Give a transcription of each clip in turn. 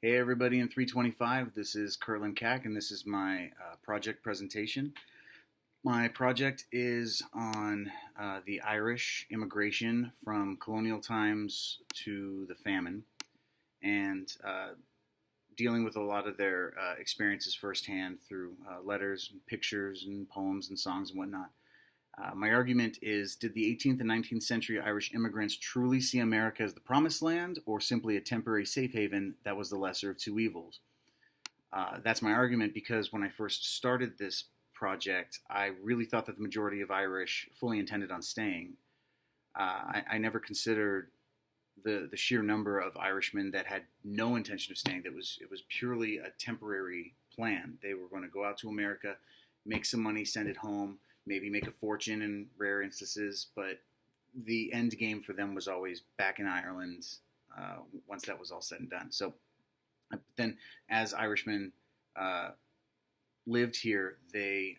Hey everybody in 325, this is Curlin Cack and this is my project presentation. My project is on the Irish immigration from colonial times to the famine and dealing with a lot of their experiences firsthand through letters, and pictures, and poems and songs and whatnot. My argument is, did the 18th and 19th century Irish immigrants truly see America as the promised land or simply a temporary safe haven that was the lesser of two evils? That's my argument because when I first started this project, I really thought that the majority of Irish fully intended on staying. I never considered the sheer number of Irishmen that had no intention of staying. It was purely a temporary plan. They were going to go out to America, make some money, send it home, maybe make a fortune in rare instances, but the end game for them was always back in Ireland once that was all said and done. So then, as Irishmen lived here, they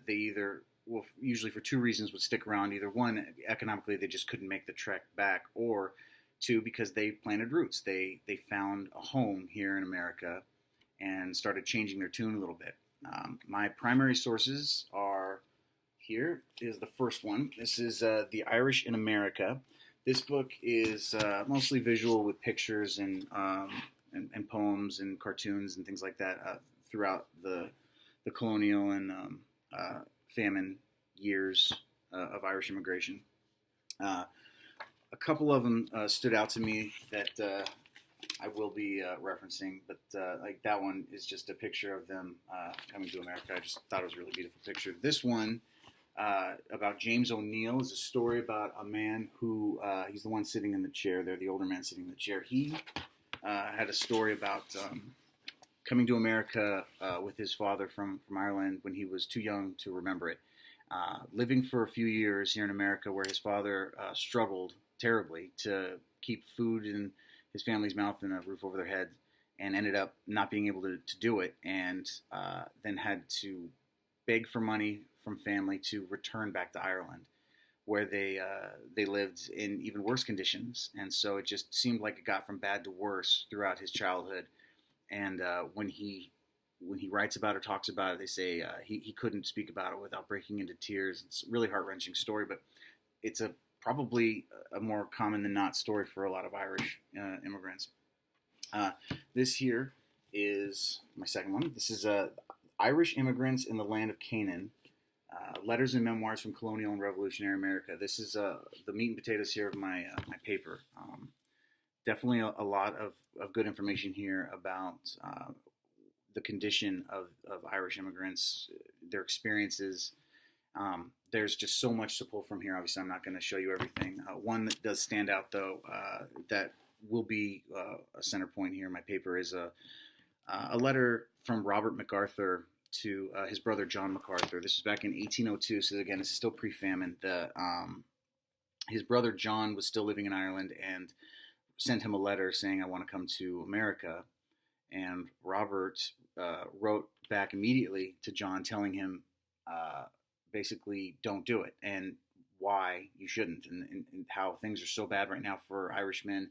either, well, usually for two reasons, would stick around. Either one, economically, they just couldn't make the trek back, or two, because they planted roots. They found a home here in America and started changing their tune a little bit. My primary sources are here is the first one. This is The Irish in America. This book is mostly visual with pictures and poems and cartoons and things like that throughout the colonial and famine years of Irish immigration. A couple of them stood out to me that I will be referencing, but like that one is just a picture of them coming to America. I just thought it was a really beautiful picture. This one about James O'Neill is a story about a man who, he's the one sitting in the chair there, the older man sitting in the chair. He had a story about coming to America with his father from Ireland when he was too young to remember it. Living for a few years here in America where his father struggled terribly to keep food in his family's mouth and a roof over their head, and ended up not being able to do it, and then had to beg for money from family to return back to Ireland, where they lived in even worse conditions. And so it just seemed like it got from bad to worse throughout his childhood. And when he writes about it or talks about it, they say he couldn't speak about it without breaking into tears. It's a really heart-wrenching story, but it's probably a more common than not story for a lot of Irish immigrants. This here is my second one. This is Irish Immigrants in the Land of Canaan, Letters and Memoirs from Colonial and Revolutionary America. This is the meat and potatoes here of my paper. Definitely a lot of good information here about the condition of Irish immigrants, their experiences. There's just so much to pull from here. Obviously, I'm not going to show you everything. One that does stand out, though, that will be a center point here in my paper is a letter from Robert MacArthur to his brother John MacArthur. This was back in 1802, so again, this is still pre-famine. His brother John was still living in Ireland and sent him a letter saying, "I want to come to America." And Robert wrote back immediately to John telling him basically don't do it, and why you shouldn't, and how things are so bad right now for Irishmen.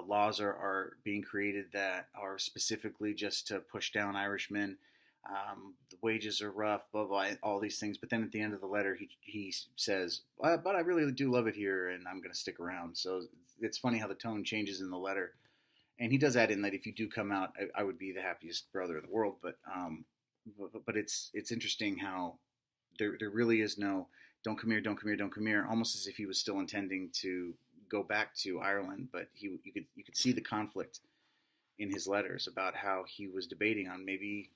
Laws are being created that are specifically just to push down Irishmen. The wages are rough, blah, blah, all these things. But then at the end of the letter, he says, but I really do love it here, and I'm going to stick around. So it's funny how the tone changes in the letter. And he does add in that if you do come out, I would be the happiest brother in the world. But it's interesting how there really is no don't come here, don't come here, don't come here, almost as if he was still intending to go back to Ireland. But you could see the conflict in his letters about how he was debating on maybe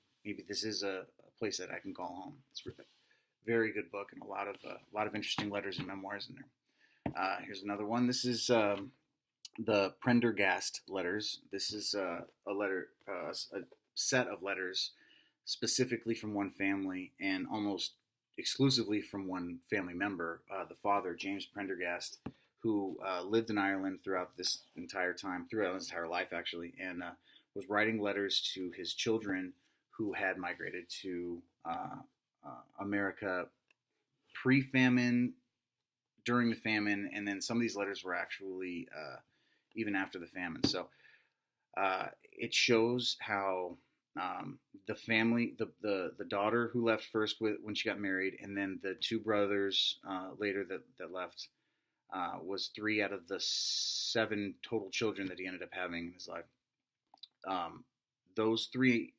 this is a place that I can call home. It's a very good book and a lot of interesting letters and memoirs in there. Here's another one. This is the Prendergast letters. This is a set of letters specifically from one family and almost exclusively from one family member, the father, James Prendergast, who lived in Ireland throughout his entire life actually, and was writing letters to his children who had migrated to America pre-famine, during the famine, and then some of these letters were actually even after the famine. So It shows how the family, the daughter who left first when she got married, and then the two brothers later that left, was three out of the seven total children that he ended up having in his life. Um, those three,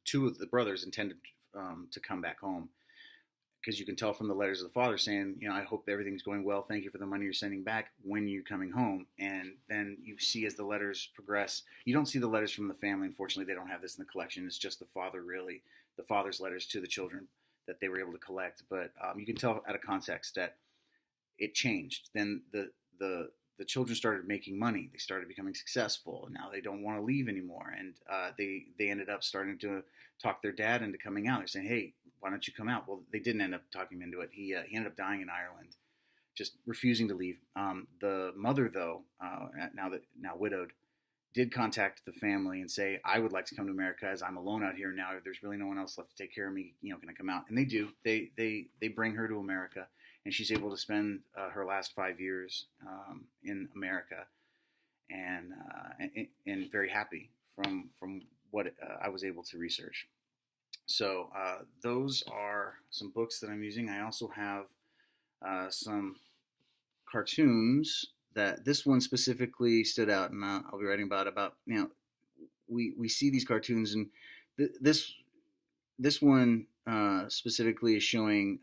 two of the brothers intended to come back home, because you can tell from the letters of the father saying, I hope everything's going well. Thank you for the money you're sending back. When are you coming home? And then you see as the letters progress, you don't see the letters from the family. Unfortunately, they don't have this in the collection. It's just the father, really, the father's letters to the children that they were able to collect. But you can tell out of context that it changed. Then the children started making money. They started becoming successful. And now they don't want to leave anymore. And they ended up starting to talk their dad into coming out. They're saying, "Hey, why don't you come out?" Well, they didn't end up talking him into it. He ended up dying in Ireland, just refusing to leave. The mother, though, now widowed, did contact the family and say, "I would like to come to America, as I'm alone out here now. There's really no one else left to take care of me. Can I come out?" And they do. They bring her to America, and she's able to spend her last 5 years in America, and very happy from what I was able to research. So those are some books that I'm using. I also have some cartoons that this one specifically stood out, and I'll be writing about we see these cartoons, and this one specifically is showing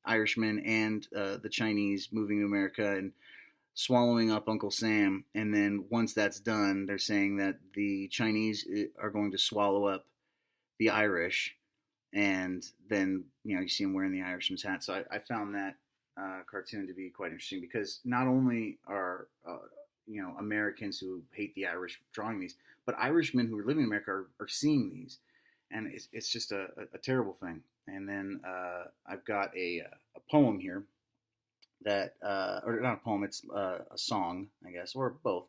Irishmen and the Chinese moving to America and swallowing up Uncle Sam, and then once that's done, they're saying that the Chinese are going to swallow up the Irish, and then you see him wearing the Irishman's hat. So I found that cartoon to be quite interesting, because not only are Americans who hate the Irish drawing these, but Irishmen who are living in America are seeing these, and it's just a terrible thing. And then I've got a poem here that, or not a poem, it's a song, I guess, or both.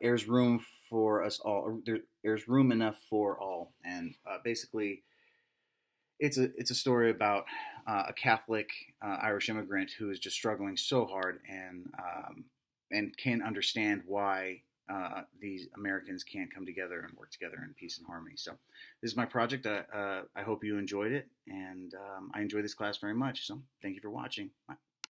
There's room for us all. Or there's room enough for all, and basically, it's a story about a Catholic Irish immigrant who is just struggling so hard, and can't understand why these Americans can't come together and work together in peace and harmony. So this is my project. I hope you enjoyed it, and I enjoyed this class very much. So thank you for watching. Bye.